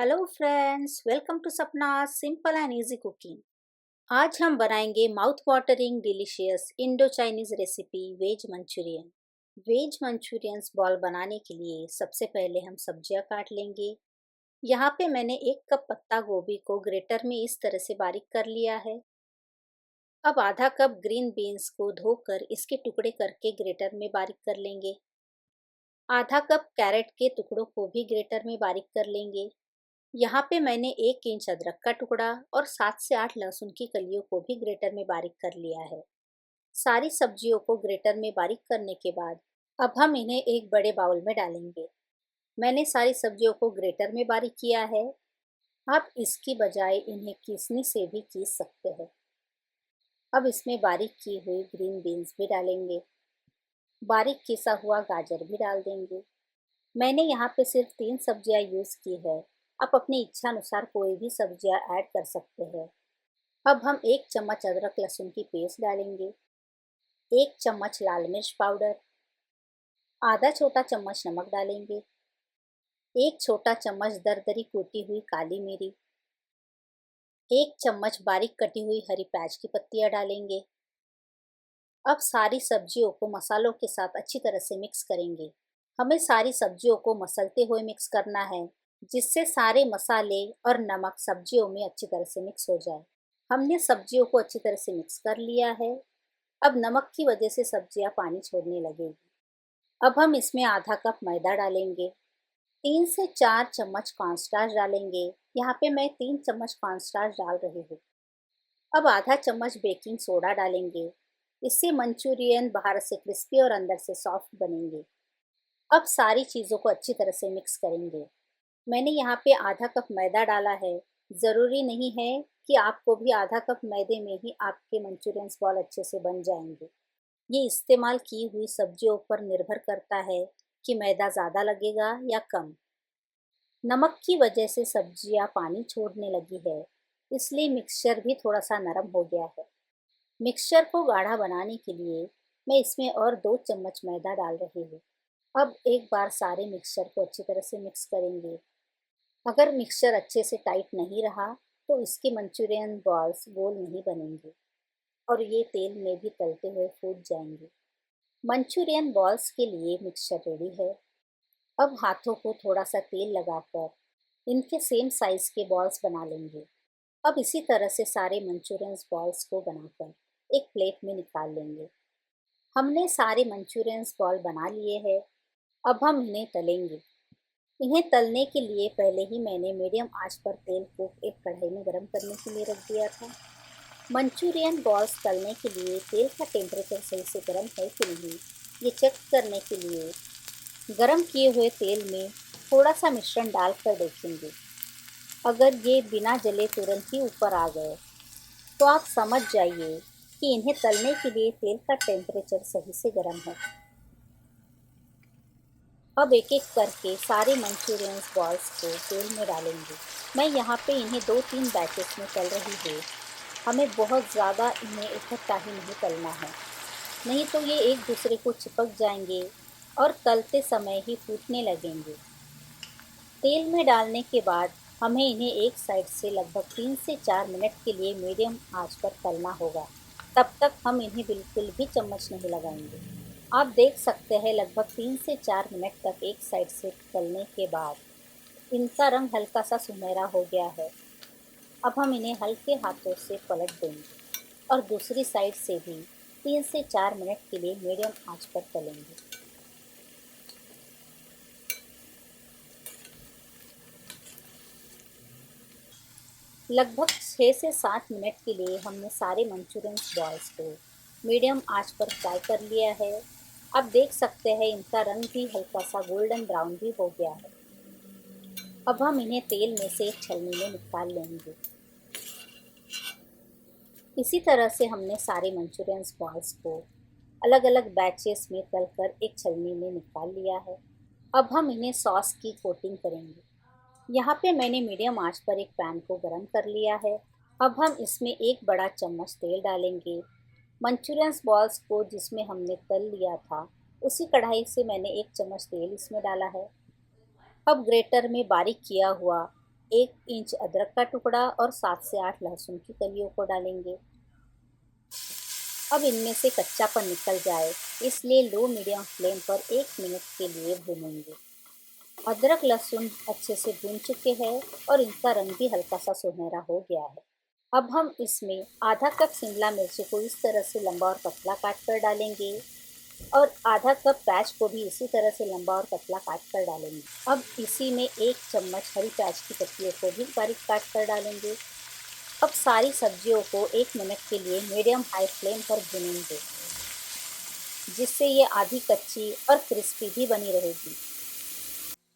Hello friends, welcome to Sapna simple and easy cooking. आज हम बनाएंगे mouth watering delicious Indo Chinese recipe veg Manchurian. Veg Manchurians ball बनाने के लिए सबसे पहले हम सब्जियां काट लेंगे। यहाँ पे मैंने 1 कप पत्ता गोभी को ग्रेटर में इस तरह से बारीक कर लिया है। अब आधा कप ग्रीन बीन्स को धोकर इसके टुकड़े करके ग्रेटर में बारीक कर लेंगे। आधा कप कैरेट के टुकड़ों को भी ग्रेटर में बारीक कर लेंगे। यहाँ पे मैंने 1 इंच अदरक का टुकड़ा और 7 से 8 लहसुन की कलियों को भी ग्रेटर में बारीक कर लिया है। सारी सब्जियों को ग्रेटर में बारीक करने के बाद अब हम इन्हें एक बड़े बाउल में डालेंगे। मैंने सारी सब्जियों को ग्रेटर में बारीक किया है। आप इसकी बजाय इन्हें कीसनी से भी कीस सकते हैं। अब इसमें बारीक की हुई ग्रीन बीन्स भी डालेंगे। बारीक किसा हुआ गाजर भी डाल देंगे। मैंने यहाँ पे सिर्फ 3 सब्जियाँ यूज़ की है। आप अपनी इच्छा अनुसार कोई भी सब्जियाँ ऐड कर सकते हैं। अब हम 1 चम्मच अदरक लहसुन की पेस्ट डालेंगे, 1 चम्मच लाल मिर्च पाउडर, आधा छोटा चम्मच नमक डालेंगे, 1 छोटा चम्मच दरदरी कूटी हुई काली मिरी, 1 चम्मच बारीक कटी हुई हरी प्याज की पत्तियाँ डालेंगे। अब सारी सब्जियों को मसालों के साथ अच्छी तरह से मिक्स करेंगे। हमें सारी सब्जियों को मसलते हुए मिक्स करना है, जिससे सारे मसाले और नमक सब्जियों में अच्छी तरह से मिक्स हो जाए। हमने सब्जियों को अच्छी तरह से मिक्स कर लिया है। अब नमक की वजह से सब्जियां पानी छोड़ने लगेगी। अब हम इसमें आधा कप मैदा डालेंगे, 3 से 4 चम्मच कॉर्नस्टार्च डालेंगे। यहाँ पे मैं 3 चम्मच कॉर्नस्टार्च डाल रही हूँ। अब आधा चम्मच बेकिंग सोडा डालेंगे। इससे मंचूरियन बाहर से क्रिस्पी और अंदर से सॉफ्ट बनेंगे। अब सारी चीज़ों को अच्छी तरह से मिक्स करेंगे। मैंने यहाँ पे आधा कप मैदा डाला है। ज़रूरी नहीं है कि आपको भी आधा कप मैदे में ही आपके मंचूरियंस बॉल अच्छे से बन जाएंगे। ये इस्तेमाल की हुई सब्जियों पर निर्भर करता है कि मैदा ज़्यादा लगेगा या कम। नमक की वजह से सब्जियाँ पानी छोड़ने लगी है, इसलिए मिक्सचर भी थोड़ा सा नरम हो गया है। मिक्सचर को गाढ़ा बनाने के लिए मैं इसमें और 2 चम्मच मैदा डाल रही हूँ। अब एक बार सारे मिक्सचर को अच्छी तरह से मिक्स करेंगे। अगर मिक्सचर अच्छे से टाइट नहीं रहा तो इसके मंचूरियन बॉल्स गोल नहीं बनेंगे और ये तेल में भी तलते हुए फूट जाएंगे। मंचूरियन बॉल्स के लिए मिक्सचर रेडी है। अब हाथों को थोड़ा सा तेल लगाकर इनके सेम साइज के बॉल्स बना लेंगे। अब इसी तरह से सारे मंचूरियन बॉल्स को बनाकर एक प्लेट में निकाल लेंगे। हमने सारे मंचूरियन बॉल बना लिए हैं। अब हम इन्हें तलेंगे। इन्हें तलने के लिए पहले ही मैंने मीडियम आंच पर तेल को एक कढ़ाई में गर्म करने के लिए रख दिया था। मंचूरियन बॉल्स तलने के लिए तेल का टेम्परेचर सही से गर्म है कि नहीं, ये चेक करने के लिए गर्म किए हुए तेल में थोड़ा सा मिश्रण डालकर देखेंगे। अगर ये बिना जले तुरंत ही ऊपर आ गए तो आप समझ जाइए कि इन्हें तलने के लिए तेल का टेम्परेचर सही से गर्म है। अब एक एक करके सारे मंचूरियन बॉल्स को तेल में डालेंगे। मैं यहाँ पे इन्हें 2-3 बैचेस में तल रही हूँ। हमें बहुत ज़्यादा इन्हें इकट्ठा ही नहीं तलना है, नहीं तो ये एक दूसरे को चिपक जाएंगे और तलते समय ही फूटने लगेंगे। तेल में डालने के बाद हमें इन्हें एक साइड से लगभग 3 से 4 मिनट के लिए मीडियम आंच पर तलना होगा। तब तक हम इन्हें बिल्कुल भी चम्मच नहीं लगाएंगे। आप देख सकते हैं लगभग 3 से 4 मिनट तक एक साइड से तलने के बाद इनका रंग हल्का सा सुनहरा हो गया है। अब हम इन्हें हल्के हाथों से पलट देंगे और दूसरी साइड से भी 3 से 4 मिनट के लिए मीडियम आंच पर तलेंगे। लगभग 6 से 7 मिनट के लिए हमने सारे मंचूरियन बॉल्स को मीडियम आंच पर फ्राई कर लिया है। आप देख सकते हैं इनका रंग भी हल्का सा गोल्डन ब्राउन भी हो गया है। अब हम इन्हें तेल में से एक छलनी में निकाल लेंगे। इसी तरह से हमने सारे मंचूरियन बॉल्स को अलग अलग बैचेस में तलकर एक छलनी में निकाल लिया है। अब हम इन्हें सॉस की कोटिंग करेंगे। यहाँ पे मैंने मीडियम आंच पर एक पैन को गरम कर लिया है। अब हम इसमें एक बड़ा चम्मच तेल डालेंगे। मंचूरियन बॉल्स को जिसमें हमने तल लिया था उसी कढ़ाई से मैंने 1 चम्मच तेल इसमें डाला है। अब ग्रेटर में बारीक किया हुआ 1 इंच अदरक का टुकड़ा और 7 से 8 लहसुन की कलियों को डालेंगे। अब इनमें से कच्चापन निकल जाए, इसलिए लो मीडियम फ्लेम पर 1 मिनट के लिए भूनेंगे। अदरक लहसुन अच्छे से भून चुके हैं और इनका रंग भी हल्का सा सुनहरा हो गया है। अब हम इसमें आधा कप शिमला मिर्च को इस तरह से लंबा और पतला काट कर डालेंगे और आधा कप प्याज को भी इसी तरह से लंबा और पतला काट कर डालेंगे। अब इसी में 1 चम्मच हरी प्याज की पत्तियों को भी बारीक काट कर डालेंगे। अब सारी सब्जियों को 1 मिनट के लिए मीडियम हाई फ्लेम पर भूनेंगे, जिससे ये आधी कच्ची और क्रिस्पी भी बनी रहेगी।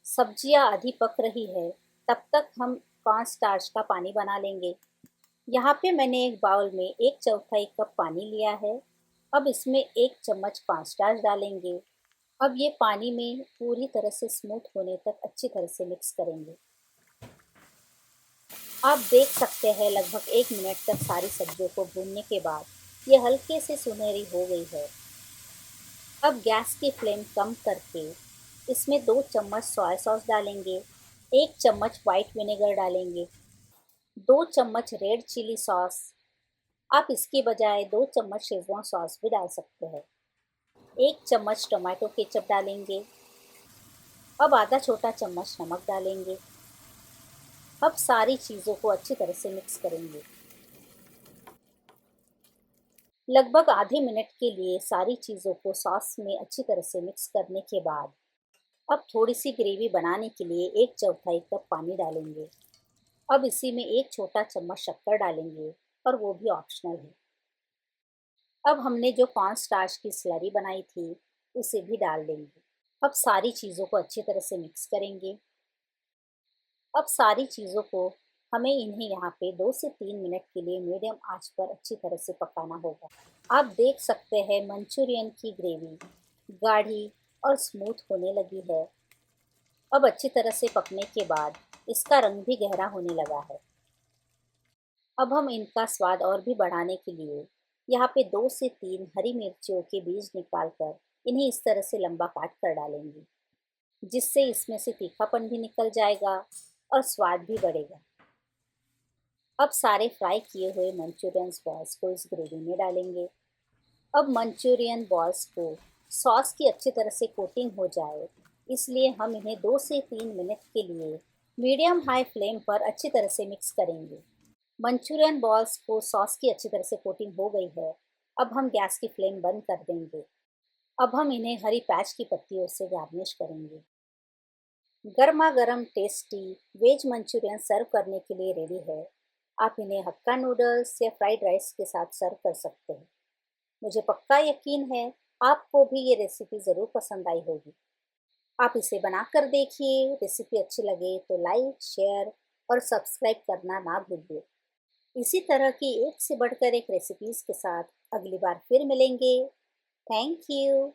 सब्जियां आधी पक रही है, तब तक हम कॉर्न स्टार्च का पानी बना लेंगे। यहाँ पे मैंने एक बाउल में 1/4 कप पानी लिया है। अब इसमें 1 चम्मच कॉर्न स्टार्च डालेंगे। अब ये पानी में पूरी तरह से स्मूथ होने तक अच्छी तरह से मिक्स करेंगे। आप देख सकते हैं लगभग 1 मिनट तक सारी सब्जियों को भूनने के बाद ये हल्के से सुनहरी हो गई है। अब गैस की फ्लेम कम करके इसमें 2 चम्मच सोया सॉस डालेंगे, 1 चम्मच वाइट विनेगर डालेंगे, 2 चम्मच रेड चिली सॉस। आप इसकी बजाय 2 चम्मच शेजवान सॉस भी डाल सकते हैं। 1 चम्मच टोमेटो केचप डालेंगे। अब आधा छोटा चम्मच नमक डालेंगे। अब सारी चीज़ों को अच्छी तरह से मिक्स करेंगे। लगभग आधे मिनट के लिए सारी चीज़ों को सॉस में अच्छी तरह से मिक्स करने के बाद अब थोड़ी सी ग्रेवी बनाने के लिए 1/4 कप पानी डालेंगे। अब इसी में 1 छोटा चम्मच शक्कर डालेंगे और वो भी ऑप्शनल है। अब हमने जो कॉर्न स्टार्च की स्लरी बनाई थी उसे भी डाल देंगे। अब सारी चीज़ों को अच्छी तरह से मिक्स करेंगे। अब सारी चीज़ों को हमें इन्हें यहाँ पे 2 से 3 मिनट के लिए मीडियम आंच पर अच्छी तरह से पकाना होगा। आप देख सकते हैं मंचूरियन की ग्रेवी गाढ़ी और स्मूथ होने लगी है। अब अच्छी तरह से पकने के बाद इसका रंग भी गहरा होने लगा है। अब हम इनका स्वाद और भी बढ़ाने के लिए यहाँ पे 2 से 3 हरी मिर्चियों के बीज निकाल कर इन्हें इस तरह से लंबा काट कर डालेंगे, जिससे इसमें से तीखापन भी निकल जाएगा और स्वाद भी बढ़ेगा। अब सारे फ्राई किए हुए मंचूरियन बॉल्स को इस ग्रेवी में डालेंगे। अब मंचूरियन बॉल्स को सॉस की अच्छी तरह से कोटिंग हो जाए, इसलिए हम इन्हें 2 से 3 मिनट के लिए मीडियम हाई फ्लेम पर अच्छी तरह से मिक्स करेंगे। मंचूरियन बॉल्स को सॉस की अच्छी तरह से कोटिंग हो गई है। अब हम गैस की फ्लेम बंद कर देंगे। अब हम इन्हें हरी प्याज की पत्तियों से गार्निश करेंगे। गर्मा गर्म टेस्टी वेज मंचूरियन सर्व करने के लिए रेडी है। आप इन्हें हक्का नूडल्स या फ्राइड राइस के साथ सर्व कर सकते हैं। मुझे पक्का यकीन है आपको भी ये रेसिपी ज़रूर पसंद आई होगी। आप इसे बनाकर देखिए। रेसिपी अच्छी लगे तो लाइक, शेयर और सब्सक्राइब करना ना भूलिए। इसी तरह की एक से बढ़कर एक रेसिपीज़ के साथ अगली बार फिर मिलेंगे। Thank you.